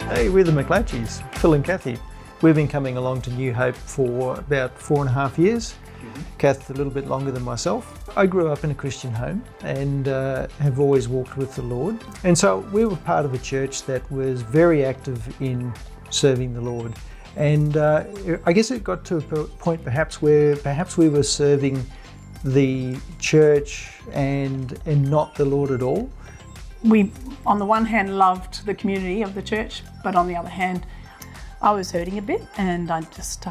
Hey, we're the Mclatcheys, Phil and Kathy. We've been coming along to New Hope for about 4.5 years. Kath a little bit longer than myself. I grew up in a Christian home and have always walked with the Lord. And so we were part of a church that was very active in serving the Lord. And I guess it got to a point perhaps where we were serving the church and not the Lord at all. We, on the one hand, loved the community of the church, but on the other hand, I was hurting a bit and I just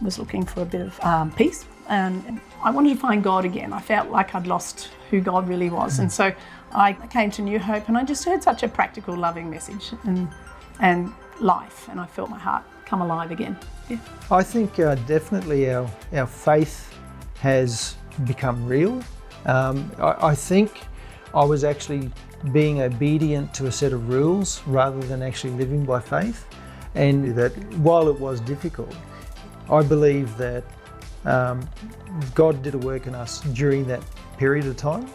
was looking for a bit of peace. And I wanted to find God again. I felt like I'd lost who God really was. And so I came to New Hope and I just heard such a practical, loving message and life. And I felt my heart come alive again. Yeah. I think definitely our faith has become real. I think I was actually being obedient to a set of rules rather than actually living by faith. And that while it was difficult, I believe that God did a work in us during that period of time,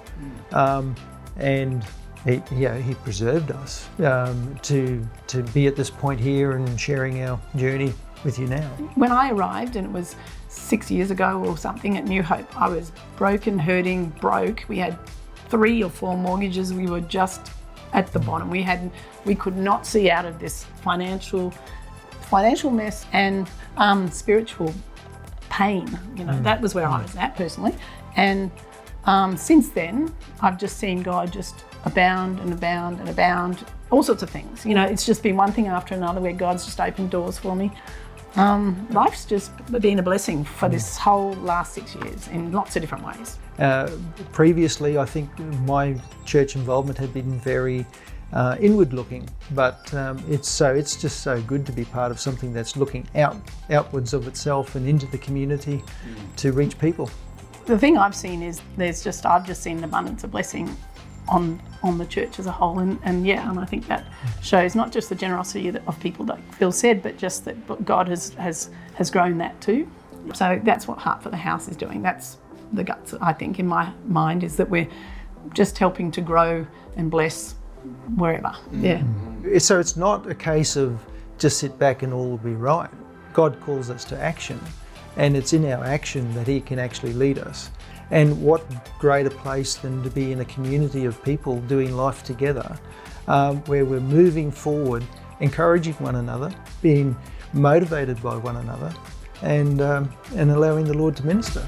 and He preserved us to be at this point here and sharing our journey with you now. When I arrived, and it was 6 years ago or something at New Hope, I was broken, hurting, broke. We had 3 or 4 mortgages. We were just at the bottom. We could not see out of this financial mess and spiritual pain. You know, that was where I was at personally. And since then, I've just seen God just abound and abound and abound, all sorts of things. You know, it's just been one thing after another where God's just opened doors for me. Life's just been a blessing for this whole last 6 years in lots of different ways. Previously, I think my church involvement had been very inward looking, but it's just so good to be part of something that's looking outwards of itself and into the community to reach people. The thing I've seen is I've just seen an abundance of blessing on the church as a whole, and I think that shows not just the generosity of people that Phil said, but just that God has grown that too. So that's what Heart for the House is doing. That's the guts, I think, in my mind, is that we're just helping to grow and bless wherever. Yeah. So it's not a case of just sit back and all will be right. God calls us to action, and it's in our action that He can actually lead us. And what greater place than to be in a community of people doing life together, where we're moving forward, encouraging one another, being motivated by one another, and allowing the Lord to minister.